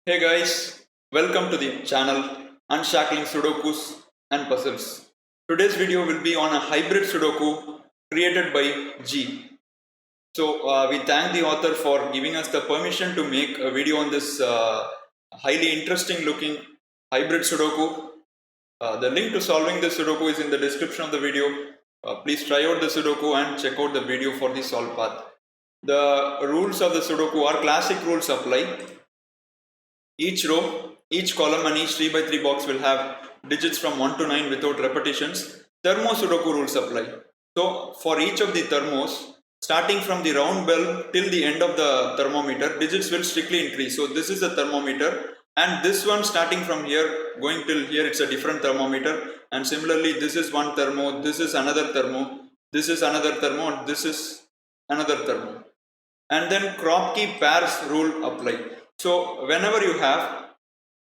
Hey guys, welcome to the channel Unshackling Sudokus and Puzzles. Today's video will be on a hybrid Sudoku created by G. So we thank the author for giving us the permission to make a video on this highly interesting looking hybrid Sudoku. The link to solving this Sudoku is in the description of the video. Please try out the Sudoku and check out the video for the solve path. The rules of the Sudoku are classic rules apply. Each row, each column and each 3 by 3 box will have digits from 1 to 9 without repetitions. Thermo Sudoku rules apply. So for each of the thermos, starting from the round bell till the end of the thermometer, digits will strictly increase. So this is the thermometer, and this one starting from here going till here, it's a different thermometer. And similarly, this is one thermo, this is another thermo, this is another thermo, and this is another thermo. And then Kropki Pairs rule apply. So whenever you have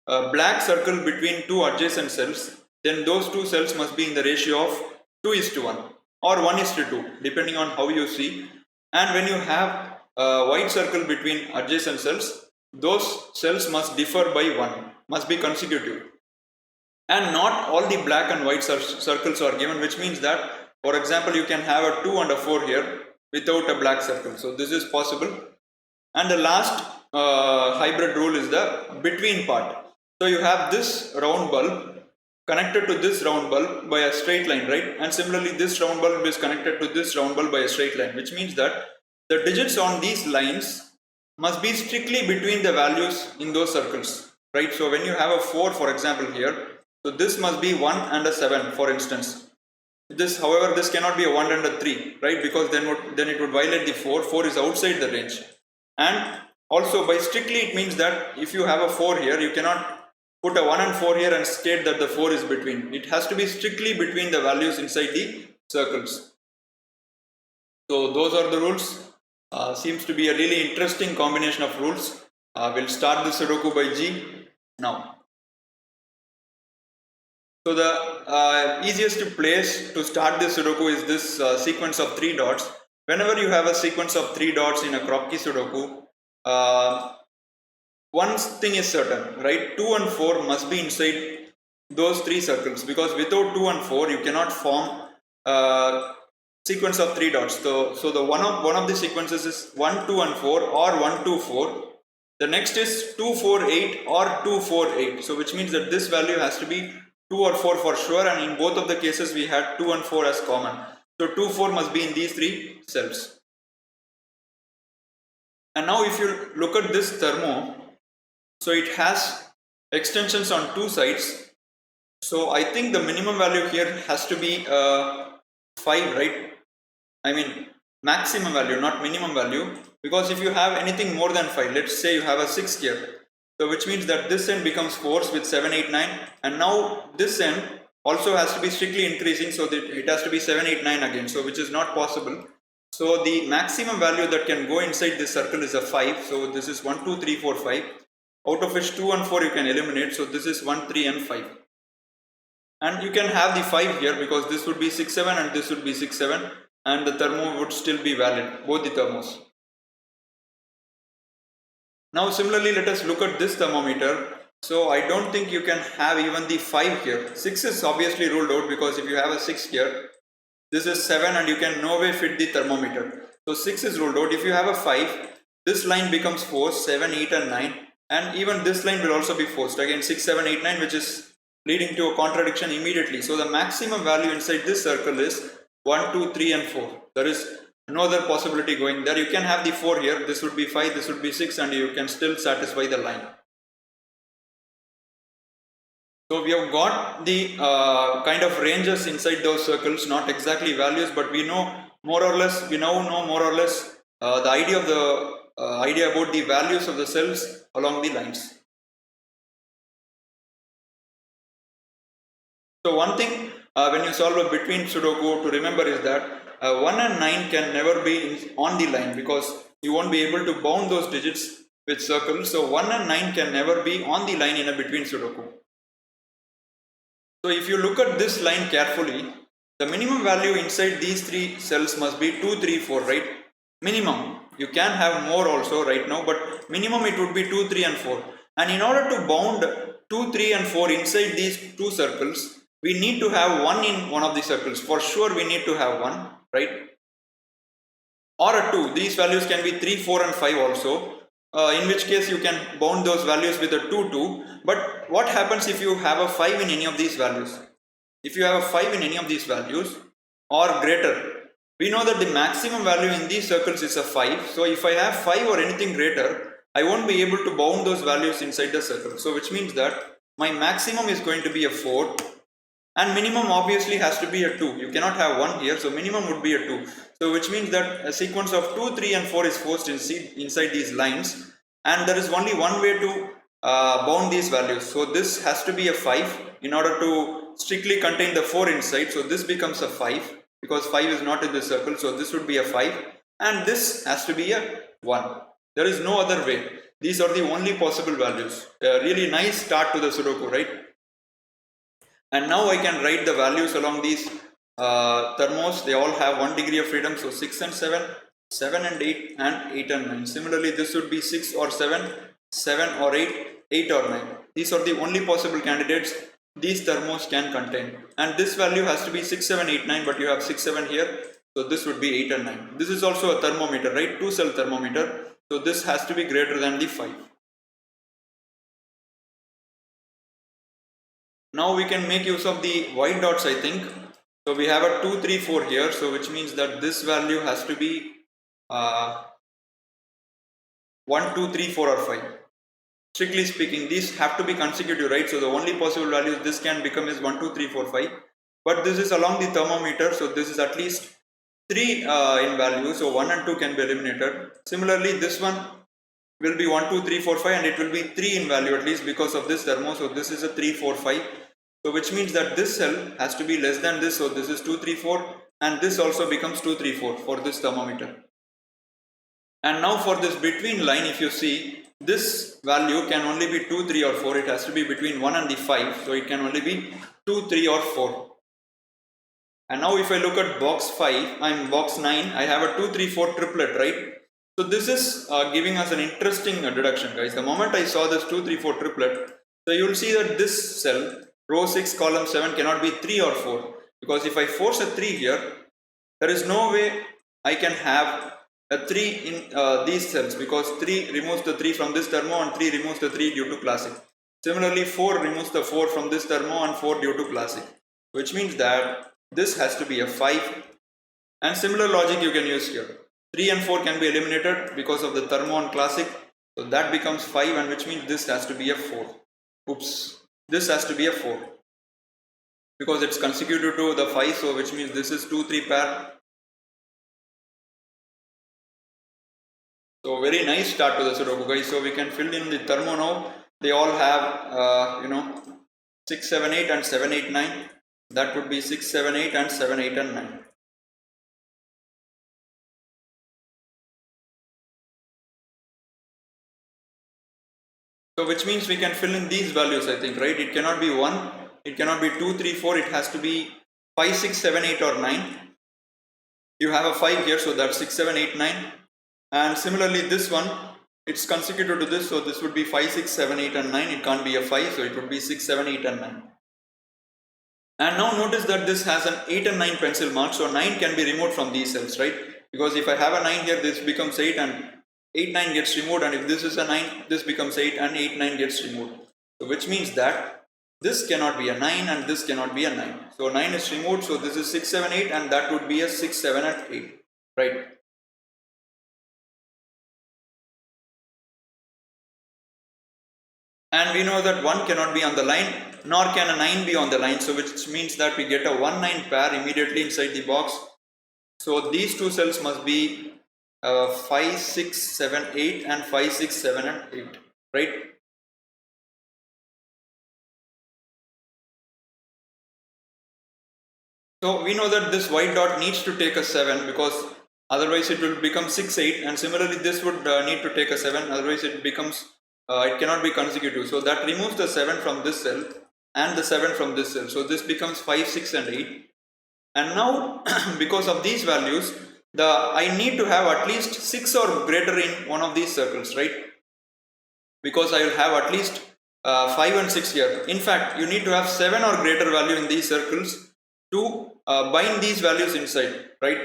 a black circle between two adjacent cells, then those two cells must be in the ratio of 2:1 or 1:2 depending on how you see. And when you have a white circle between adjacent cells, those cells must differ by 1, must be consecutive. And not all the black and white circles are given, which means that, for example, you can have a 2 and a 4 here without a black circle. So this is possible. And the last hybrid rule is the between part. So you have this round bulb connected to this round bulb by a straight line, right? And similarly, this round bulb is connected to this round bulb by a straight line, which means that the digits on these lines must be strictly between the values in those circles, right? So when you have a 4, for example, here, so this must be 1 and a 7, for instance. This, however, this cannot be a 1 and a 3, right? Because then it would violate the 4. 4 is outside the range. And also by strictly, it means that if you have a 4 here, you cannot put a 1 and 4 here and state that the 4 is between. It has to be strictly between the values inside the circles. So those are the rules. Seems to be a really interesting combination of rules. We'll start the Sudoku by G now. So the easiest place to start this Sudoku is this sequence of 3 dots. Whenever you have a sequence of 3 dots in a Kropki Sudoku, one thing is certain, right? 2 and 4 must be inside those 3 circles, because without 2 and 4 you cannot form a sequence of 3 dots. So the one of the sequences is 1, 2 and 4 or 1, 2, 4. The next is 2, 4, 8 or 2, 4, 8. So which means that this value has to be 2 or 4 for sure, and in both of the cases we had 2 and 4 as common. So 2, 4 must be in these 3 cells. And now if you look at this thermo, so it has extensions on 2 sides. So I think the minimum value here has to be 5, right? I mean maximum value, not minimum value, because if you have anything more than 5, let's say you have a 6 here, so which means that this end becomes 4 with 7, 8, 9, and now this end also has to be strictly increasing, so that it has to be 7, 8, 9 again, so which is not possible. So the maximum value that can go inside this circle is a 5. So this is 1, 2, 3, 4, 5, out of which 2 and 4 you can eliminate. So this is 1, 3 and 5, and you can have the 5 here because this would be 6, 7 and this would be 6, 7, and the thermo would still be valid, both the thermos. Now similarly, let us look at this thermometer. So I don't think you can have even the 5 here. 6 is obviously ruled out, because if you have a 6 here, this is 7 and you can no way fit the thermometer. So 6 is ruled out. If you have a 5, this line becomes 4, 7, 8 and 9, and even this line will also be forced. Again 6, 7, 8, 9, which is leading to a contradiction immediately. So the maximum value inside this circle is 1, 2, 3 and 4. There is no other possibility going there. You can have the 4 here, this would be 5, this would be 6, and you can still satisfy the line. So we have got the kind of ranges inside those circles, not exactly values, but we know more or less, we now know more or less the idea of the idea about the values of the cells along the lines. So one thing when you solve a between Sudoku to remember is that 1 and 9 can never be on the line, because you won't be able to bound those digits with circles. So 1 and 9 can never be on the line in a between Sudoku. So if you look at this line carefully, the minimum value inside these 3 cells must be 2, 3, 4, right? Minimum. You can have more also right now, but minimum it would be 2, 3 and 4. And in order to bound 2, 3 and 4 inside these two circles, we need to have 1 in one of the circles. For sure we need to have 1, right? Or a 2. These values can be 3, 4 and 5 also. In which case you can bound those values with a 2, 2. But what happens if you have a 5 in any of these values? If you have a 5 in any of these values or greater, we know that the maximum value in these circles is a 5. So if I have 5 or anything greater, I won't be able to bound those values inside the circle. So which means that my maximum is going to be a 4 and minimum obviously has to be a 2. You cannot have 1 here, so minimum would be a 2. So which means that a sequence of 2, 3 and 4 is forced inside these lines, and there is only one way to bound these values. So this has to be a 5 in order to strictly contain the 4 inside. So this becomes a 5 because 5 is not in the circle, so this would be a 5 and this has to be a 1. There is no other way. These are the only possible values. A really nice start to the Sudoku, right? And now I can write the values along these thermos. They all have 1 degree of freedom. So 6 and 7, 7 and 8 and 8 and 9. Similarly, this would be 6 or 7, 7 or 8, 8 or 9. These are the only possible candidates these thermos can contain. And this value has to be 6, 7, 8, 9, but you have 6, 7 here. So this would be 8 and 9. This is also a thermometer, right? 2-cell thermometer. So this has to be greater than the 5. Now we can make use of the white dots, I think. So we have a 2, 3, 4 here. So which means that this value has to be 1, 2, 3, 4 or 5. Strictly speaking, these have to be consecutive, right? So the only possible values this can become is 1, 2, 3, 4, 5. But this is along the thermometer. So this is at least 3 in value. So 1 and 2 can be eliminated. Similarly, this one will be 1, 2, 3, 4, 5 and it will be 3 in value at least because of this thermo. So this is a 3, 4, 5. So which means that this cell has to be less than this. So this is 2, 3, 4 and this also becomes 2, 3, 4 for this thermometer. And now for this between line, if you see, this value can only be 2, 3 or 4. It has to be between 1 and the 5. So it can only be 2, 3 or 4. And now if I look at box 5, I'm box 9, I have a 2, 3, 4 triplet, right? So this is giving us an interesting deduction, guys. The moment I saw this 2, 3, 4 triplet, so you will see that this cell, row 6, column 7 cannot be 3 or 4. Because if I force a 3 here, there is no way I can have a 3 in these cells because 3 removes the 3 from this thermo and 3 removes the 3 due to classic. Similarly, 4 removes the 4 from this thermo and 4 due to classic. Which means that this has to be a 5. And similar logic you can use here. 3 and 4 can be eliminated because of the thermo and classic. So that becomes 5 and which means this has to be a 4. Oops. This has to be a 4. Because it's consecutive to the 5. So which means this is 2, 3 pair. So very nice start to the Sudoku, guys. So we can fill in the thermo now. They all have 6, 7, 8 and 7, 8, 9. That would be 6, 7, 8 and 7, 8 and 9. So which means we can fill in these values, I think, right? It cannot be 1, it cannot be 2, 3, 4, it has to be 5, 6, 7, 8 or 9. You have a 5 here, so that's 6, 7, 8, 9. And similarly this one, it's consecutive to this, so this would be 5, 6, 7, 8 and 9. It can't be a 5, so it would be 6, 7, 8 and 9. And now notice that this has an 8 and 9 pencil mark, so 9 can be removed from these cells, right? Because if I have a 9 here, this becomes 8 and 8, 9 gets removed, and if this is a 9, this becomes 8 and 8, 9 gets removed. So which means that this cannot be a 9 and this cannot be a 9. So 9 is removed, so this is 6, 7, 8 and that would be a 6, 7 and 8, right? And we know that 1 cannot be on the line, nor can a 9 be on the line, so which means that we get a 1, 9 pair immediately inside the box. So these two cells must be 5, 6, 7, 8 and 5, 6, 7 and 8, right? So we know that this white dot needs to take a 7 because otherwise it will become 6, 8, and similarly this would need to take a 7, otherwise it becomes it cannot be consecutive. So that removes the 7 from this cell and the 7 from this cell. So this becomes 5, 6 and 8. And now because of these values, I need to have at least 6 or greater in one of these circles, right? because I will have at least 5 and 6 here. In fact, you need to have 7 or greater value in these circles to bind these values inside, right?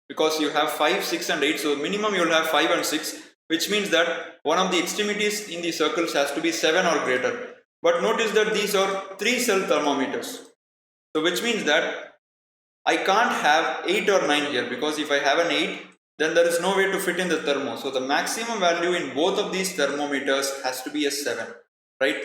Because you have 5, 6 and 8, so minimum you will have 5 and 6, which means that one of the extremities in the circles has to be 7 or greater. But notice that these are 3 cell thermometers, so which means that I can't have 8 or 9 here, because if I have an 8, then there is no way to fit in the thermo. So the maximum value in both of these thermometers has to be a 7, right?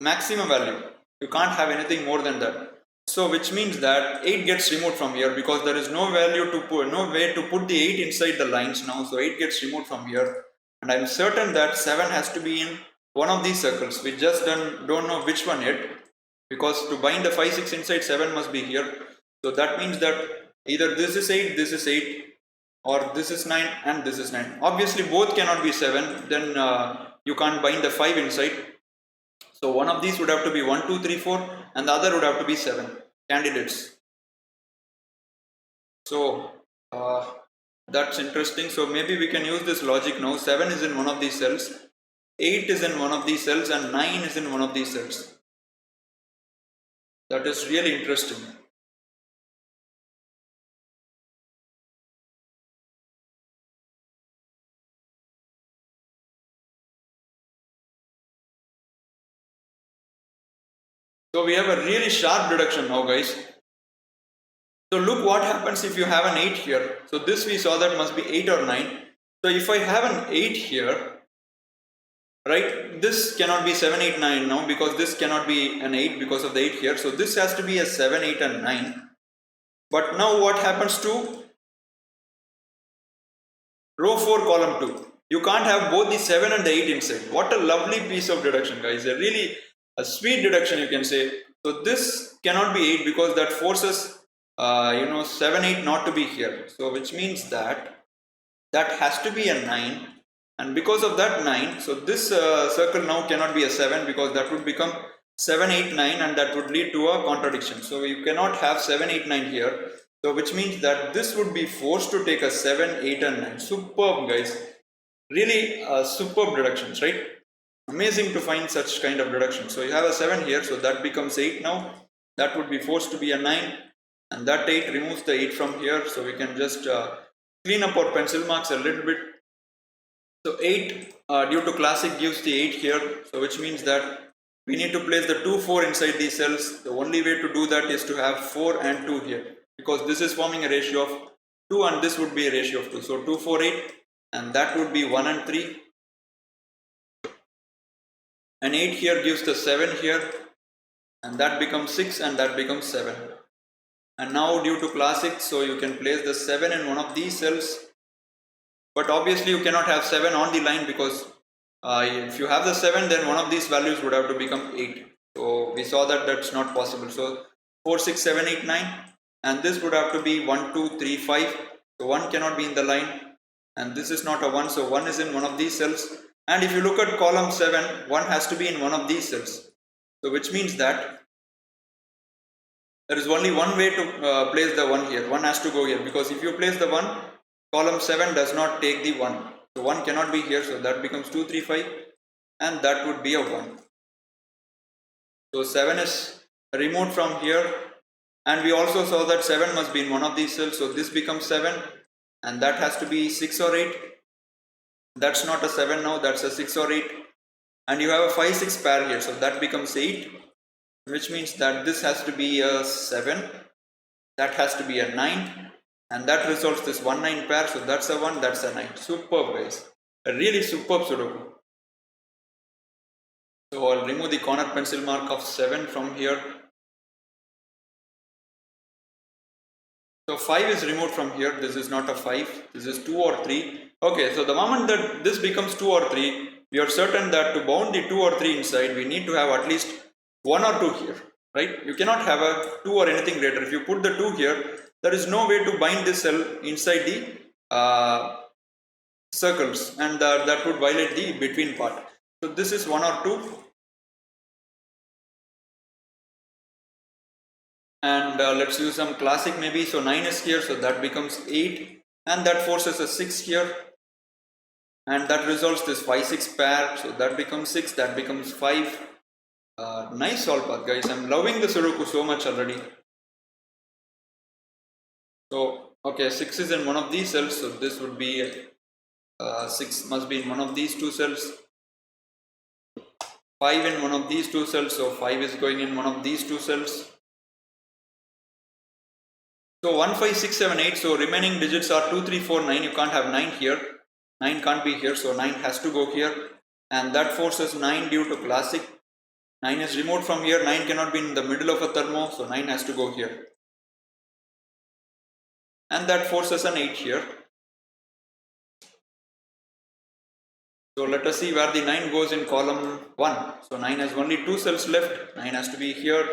Maximum value. You can't have anything more than that. So which means that 8 gets removed from here, because there is no value to put, no way to put the 8 inside the lines now. So 8 gets removed from here, and I'm certain that 7 has to be in one of these circles. We just don't know which one yet, because to bind the 5, 6 inside, 7 must be here. So that means that either this is 8, this is 8, or this is 9 and this is 9. Obviously both cannot be 7, then you can't bind the 5 inside. So one of these would have to be 1, 2, 3, 4, and the other would have to be 7 candidates. So that's interesting. So maybe we can use this logic now. 7 is in one of these cells, 8 is in one of these cells, and 9 is in one of these cells. That is really interesting. So we have a really sharp deduction now, guys. So look what happens if you have an 8 here. So this we saw that must be 8 or 9. So if I have an 8 here, right, this cannot be 7, 8, 9 now, because this cannot be an 8 because of the 8 here. So this has to be a 7, 8 and 9. But now what happens to row 4, column 2? You can't have both the 7 and the 8 inside. What a lovely piece of deduction, guys. A sweet deduction, you can say. So this cannot be 8, because that forces 7, 8 not to be here. So which means that has to be a 9, and because of that 9, so this circle now cannot be a 7, because that would become 7, 8, 9, and that would lead to a contradiction. So you cannot have 7, 8, 9 here. So which means that this would be forced to take a 7, 8 and 9. Superb, guys. Really superb deductions, right? Amazing to find such kind of deduction. So you have a 7 here, so that becomes 8 now. That would be forced to be a 9, and that 8 removes the 8 from here. So we can just clean up our pencil marks a little bit. So 8 due to classic gives the 8 here. So which means that we need to place the 2, 4 inside these cells. The only way to do that is to have 4 and 2 here, because this is forming a ratio of 2 and this would be a ratio of 2. So 2, 4, 8, and that would be 1 and 3. And 8 here gives the 7 here, and that becomes 6 and that becomes 7. And now due to classic, so you can place the 7 in one of these cells. But obviously you cannot have 7 on the line, because if you have the 7, then one of these values would have to become 8. So we saw that that's not possible. So 4, 6, 7, 8, 9, and this would have to be 1, 2, 3, 5. So 1 cannot be in the line, and this is not a 1, so 1 is in one of these cells. And if you look at column 7, 1 has to be in one of these cells. So which means that there is only one way to place the 1 here. 1 has to go here, because if you place the 1, column 7 does not take the 1. So 1 cannot be here, so that becomes 2, 3, 5, and that would be a 1. So 7 is removed from here, and we also saw that 7 must be in one of these cells. So this becomes 7, and that has to be 6 or 8. That's not a 7 now, that's a 6 or 8. And you have a 5, 6 pair here, so that becomes 8, which means that this has to be a 7, that has to be a 9, and that results this 1, 9 pair. So that's a 1, that's a 9. Superb, guys. A really superb Sudoku. So I'll remove the corner pencil mark of 7 from here. So 5 is removed from here. This is not a 5, this is 2 or 3. Okay, so the moment that this becomes 2 or 3, we are certain that to bound the 2 or 3 inside, we need to have at least 1 or 2 here, right? You cannot have a 2 or anything greater. If you put the 2 here, there is no way to bind this cell inside the circles, and that would violate the between part. So this is 1 or 2. And let's use some classic maybe. So 9 is here, so that becomes 8, and that forces a 6 here. and that resolves this 5 6 pair, so that becomes 6, that becomes 5. Nice solve path, guys. I'm loving the Sudoku so much already. So okay, 6 is in one of these cells, so this would be 6 must be in one of these two cells, 5 in one of these two cells, so 5 is going in one of these two cells. So 1 5 6 7 8, so remaining digits are 2 3 4 9. You can't have 9 here, 9 can't be here, so 9 has to go here, and that forces 9 due to classic. 9 is removed from here, 9 cannot be in the middle of a thermo, so 9 has to go here, and that forces an 8 here. So let us see where the 9 goes in column 1. So 9 has only 2 cells left, 9 has to be here,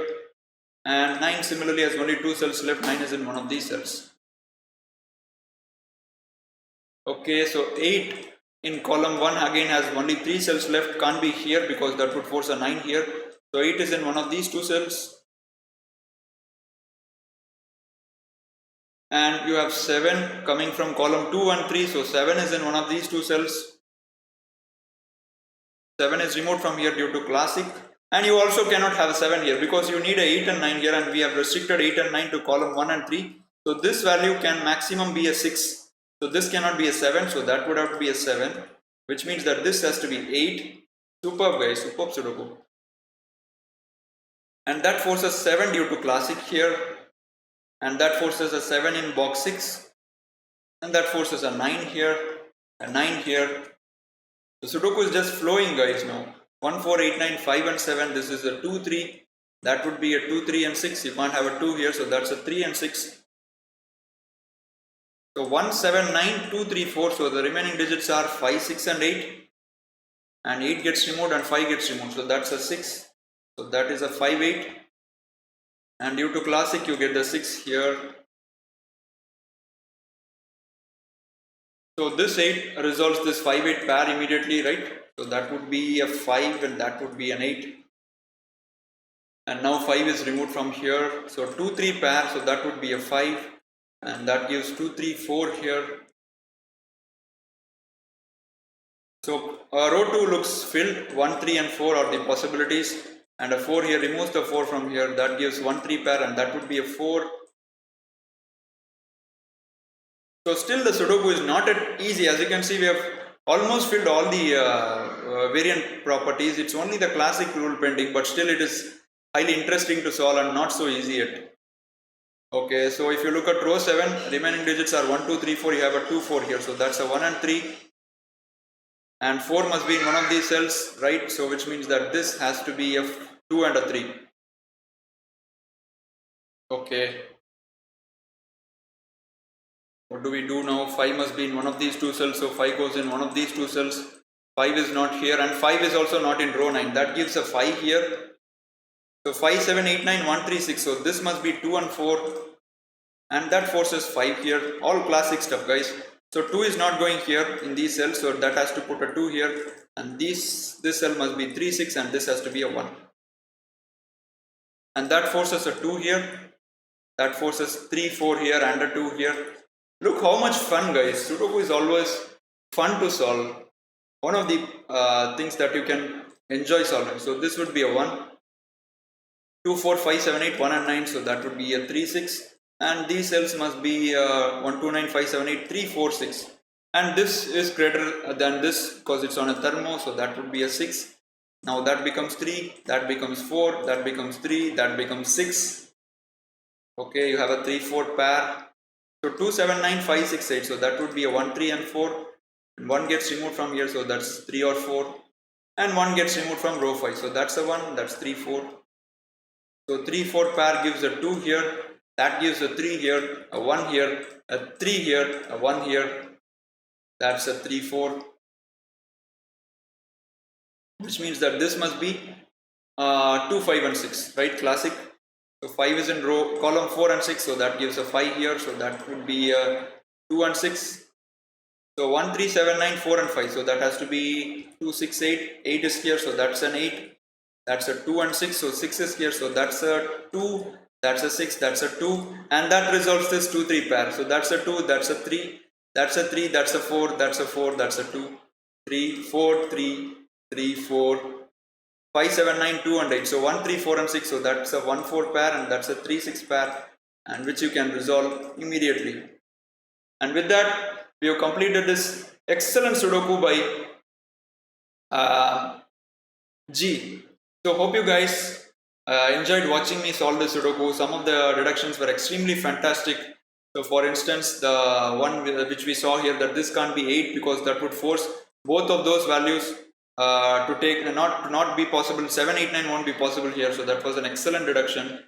and 9 similarly has only 2 cells left, 9 is in one of these cells. Okay, so 8 in column 1 again has only 3 cells left, can't be here because that would force a 9 here. So 8 is in one of these two cells. And you have 7 coming from column 2 and 3, so 7 is in one of these two cells. 7 is removed from here due to classic, and you also cannot have 7 here because you need a 8 and 9 here, and we have restricted 8 and 9 to column 1 and 3. So this value can maximum be a 6. So this cannot be a 7, so that would have to be a 7, which means that this has to be 8. Superb, guys, superb Sudoku. And that forces 7 due to classic here, and that forces a 7 in box 6, and that forces a 9 here, a 9 here. The Sudoku is just flowing, guys. Now 1 4 8 9 5 and 7, this is a 2 3, that would be a 2 3 and 6. You can't have a 2 here, so that's a 3 and 6. So 1 7 9 2 3 4, so the remaining digits are 5 6 and 8, and 8 gets removed and 5 gets removed, so that's a 6. So that is a 5 8, and due to classic you get the 6 here. So this 8 resolves this 5 8 pair immediately, right? So that would be a 5 and that would be an 8. And now 5 is removed from here. So 2 3 pair, so that would be a 5, and that gives 2 3 4 here. So row 2 looks filled. 1 3 and 4 are the possibilities, and a 4 here removes the 4 from here. That gives 1 3 pair, and that would be a 4. So still the Sudoku is not that easy. As you can see, we have almost filled all the variant properties. It's only the classic rule pending, but still it is highly interesting to solve and not so easy yet. Okay, so if you look at row 7, remaining digits are 1 2 3 4. You have a 2 4 here, so that's a 1 and 3, and 4 must be in one of these cells, right? So which means that this has to be a 2 and a 3. Okay, what do we do now? 5 must be in one of these two cells, so 5 goes in one of these two cells. 5 is not here, and 5 is also not in row 9. That gives a 5 here. So 5 7 8 9 1 3 6. So this must be 2 and 4, and that forces 5 here. All classic stuff, guys. So 2 is not going here in these cells, so that has to put a 2 here, and this cell must be 3 6, and this has to be a 1, and that forces a 2 here. That forces 3 4 here and a 2 here. Look how much fun, guys. Sudoku is always fun to solve. One of the things that you can enjoy solving. So this would be a 1, 2 4 5 7 8 1 and 9, so that would be a 3 6, and these cells must be 1 2 9 5 7 8 3 4 6, and this is greater than this because it's on a thermo, so that would be a 6. Now that becomes 3, that becomes 4, that becomes 3, that becomes 6. Okay, you have a 3 4 pair. So 2 7 9 5 6 8, so that would be a 1 3 and 4, and 1 gets removed from here, so that's 3 or 4, and 1 gets removed from row 5, so that's a 1, that's 3 4. So 3 4 pair gives a 2 here, that gives a 3 here, a 1 here, a 3 here, a 1 here, that's a 3 4, which means that this must be 2 5 and 6, right? Classic. So 5 is in row column 4 and 6, so that gives a 5 here, so that would be 2 and 6. So 1 3 7 9 4 and 5, so that has to be 2 6 8. 8 is here, so that's an 8. That's a 2 and 6, so 6 is here, so that's a 2, that's a 6, that's a 2, and that resolves this 2 3 pair. So that's a 2, that's a 3, that's a 3, that's a 4, that's a 4, that's a 2. 3, 4, 3, 3, 4, 5, 7, 9, 2 and 8. So 1, 3, 4 and 6. So that's a 1, 4 pair and that's a 3, 6 pair, and which you can resolve immediately. And with that, we have completed this excellent Sudoku by G. So hope you guys enjoyed watching me solve the Sudoku. Some of the deductions were extremely fantastic. So for instance, the one which we saw here, that this can't be 8 because that would force both of those values to take not be possible. 7, 8, 9 won't be possible here. So that was an excellent deduction.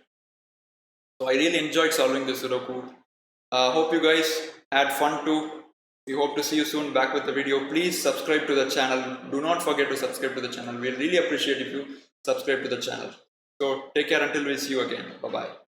So I really enjoyed solving this Sudoku. Hope you guys had fun too. We hope to see you soon back with the video. Please subscribe to the channel. Do not forget to subscribe to the channel. We'll really appreciate if you subscribe to the channel. So take care until we see you again. Bye bye.